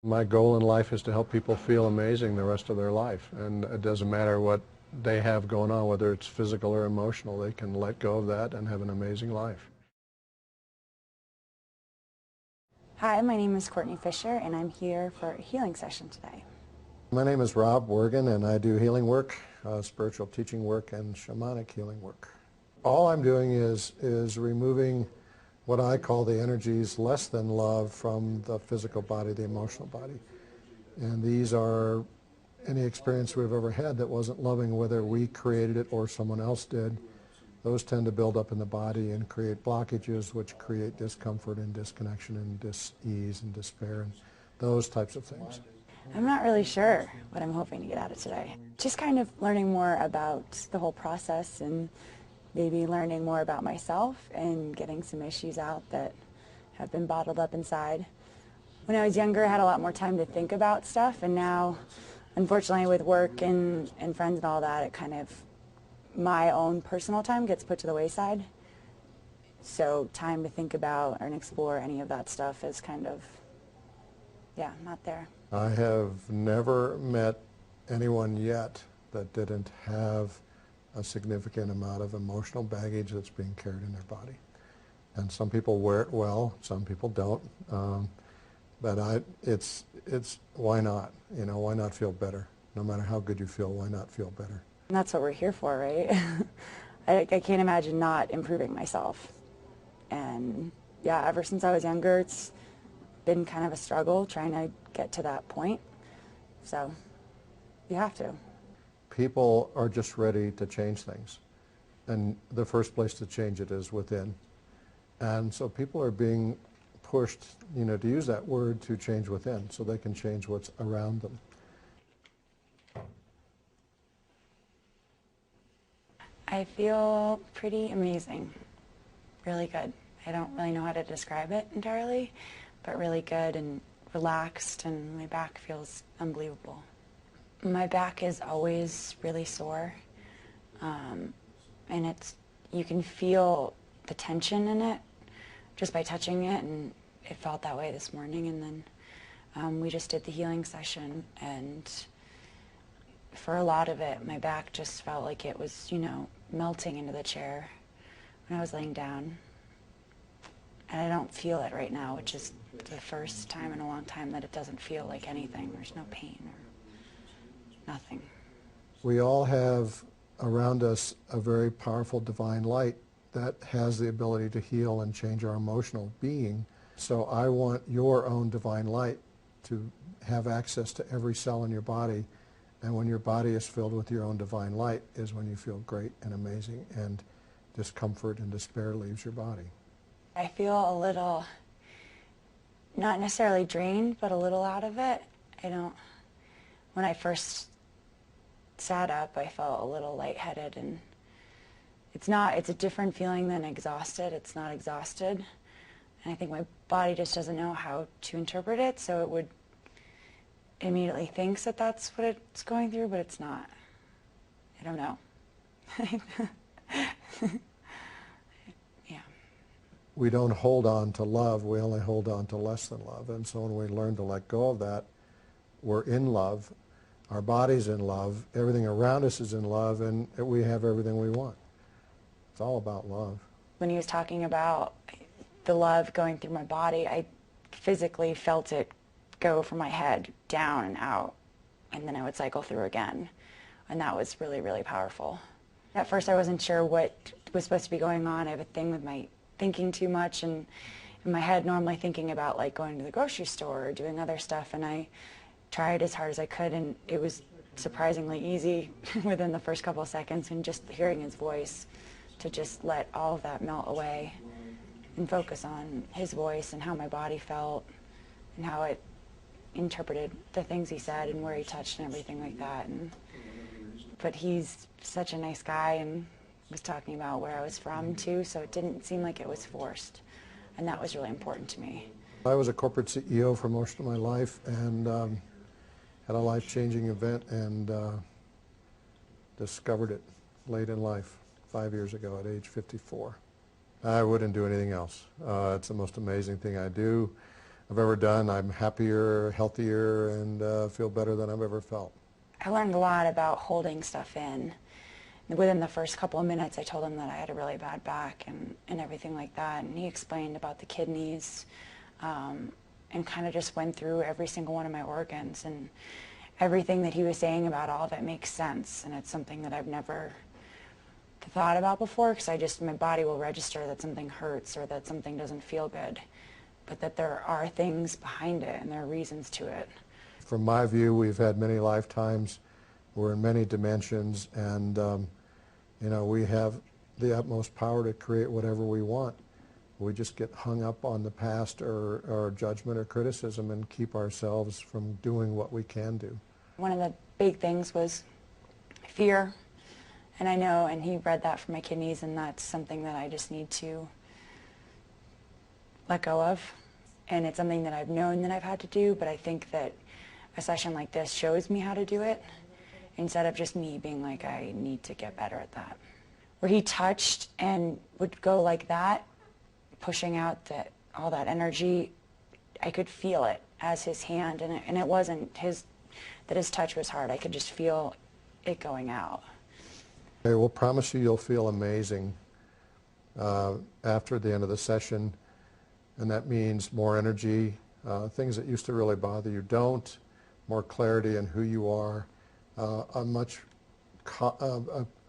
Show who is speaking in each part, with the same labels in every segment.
Speaker 1: My goal in life is to help people feel amazing the rest of their life, and it doesn't matter what they have going on, whether it's physical or emotional. They can let go of that and have an amazing life.
Speaker 2: Hi, my name is Courtney Fisher, and I'm here for a healing session today.
Speaker 1: My name is Rob Wergin, and I do healing work, spiritual teaching work, and shamanic healing work. All I'm doing is removing what I call the energies less than love from the physical body, the emotional body. And these are any experience we've ever had that wasn't loving, whether we created it or someone else did. Those tend to build up in the body and create blockages, which create discomfort and disconnection and dis-ease and despair and those types of things.
Speaker 2: I'm not really sure what I'm hoping to get out of today. Just kind of learning more about the whole process and maybe learning more about myself and getting some issues out that have been bottled up inside. When I was younger, I had a lot more time to think about stuff, and now, unfortunately, with work and friends and all that, it kind of, my own personal time gets put to the wayside. So time to think about and explore any of that stuff is kind of, yeah, not there.
Speaker 1: I have never met anyone yet that didn't have a significant amount of emotional baggage that's being carried in their body. And some people wear it well, some people don't. But it's why not? You know, why not feel better? No matter how good you feel, why not feel better?
Speaker 2: And that's what we're here for, right? I can't imagine not improving myself. And yeah, ever since I was younger, it's been kind of a struggle trying to get to that point. So you have to.
Speaker 1: People are just ready to change things. And the first place to change it is within. And so people are being pushed, you know, to use that word, to change within so they can change what's around them.
Speaker 2: I feel pretty amazing. Really good. I don't really know how to describe it entirely, but really good and relaxed, and my back feels unbelievable. My back is always really sore, and you can feel the tension in it just by touching it, and it felt that way this morning. And then we just did the healing session, and for a lot of it, my back just felt like it was, you know, melting into the chair when I was laying down. And I don't feel it right now, which is the first time in a long time that it doesn't feel like anything. There's no pain or nothing.
Speaker 1: We all have around us a very powerful divine light that has the ability to heal and change our emotional being. So I want your own divine light to have access to every cell in your body. And when your body is filled with your own divine light is when you feel great and amazing, and discomfort and despair leaves your body.
Speaker 2: I feel a little, not necessarily drained, but a little out of it. When I first sat up, I felt a little lightheaded, and it's a different feeling than exhausted. It's not exhausted. And I think my body just doesn't know how to interpret it, so it immediately thinks that that's what it's going through, but it's not. I don't know. Yeah.
Speaker 1: We don't hold on to love, we only hold on to less than love. And so when we learn to let go of that, we're in love, our body's in love, everything around us is in love, and we have everything we want. It's all about love.
Speaker 2: When he was talking about the love going through my body, I physically felt it go from my head down and out, and then I would cycle through again. And that was really, really powerful. At first I wasn't sure what was supposed to be going on. I have a thing with my thinking too much, and in my head normally thinking about like going to the grocery store or doing other stuff, and I tried as hard as I could, and it was surprisingly easy within the first couple of seconds, and just hearing his voice to just let all of that melt away and focus on his voice and how my body felt and how it interpreted the things he said and where he touched and everything like that. But he's such a nice guy and was talking about where I was from too, so it didn't seem like it was forced, and that was really important to me.
Speaker 1: I was a corporate CEO for most of my life, and had a life-changing event, and discovered it late in life, 5 years ago at age 54. I wouldn't do anything else. It's the most amazing thing I do. I've ever done. I'm happier, healthier, and feel better than I've ever felt.
Speaker 2: I learned a lot about holding stuff in. Within the first couple of minutes, I told him that I had a really bad back and everything like that. And he explained about the kidneys and kind of just went through every single one of my organs. And everything that he was saying about all of it makes sense. And it's something that I've never thought about before, because my body will register that something hurts or that something doesn't feel good. But that there are things behind it and there are reasons to it.
Speaker 1: From my view, we've had many lifetimes. We're in many dimensions, and we have the utmost power to create whatever we want. We just get hung up on the past or judgment or criticism and keep ourselves from doing what we can do.
Speaker 2: One of the big things was fear, and I know, and he read that from my kidneys, and that's something that I just need to let go of. And it's something that I've known that I've had to do, but I think that a session like this shows me how to do it, instead of just me being like, I need to get better at that. Where he touched and would go like that, pushing out all that energy, I could feel it as his hand, and it wasn't that his touch was hard. I could just feel it going out.
Speaker 1: I will promise you'll feel amazing after the end of the session, and that means more energy, things that used to really bother you don't, more clarity in who you are, an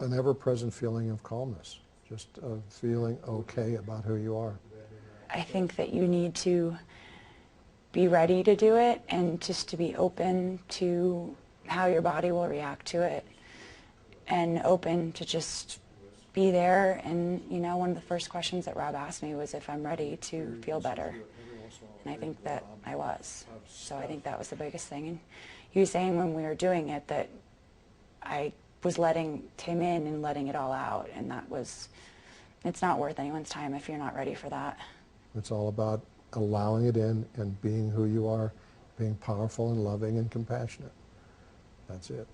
Speaker 1: ever-present feeling of calmness, just feeling okay about who you are.
Speaker 2: I think that you need to be ready to do it and just to be open to how your body will react to it, and open to just be there. And one of the first questions that Rob asked me was if I'm ready to feel better, and I think that I was. So I think that was the biggest thing. And he was saying when we were doing it that I was letting him in and letting it all out, and it's not worth anyone's time if you're not ready for that.
Speaker 1: It's all about allowing it in and being who you are, being powerful and loving and compassionate. That's it.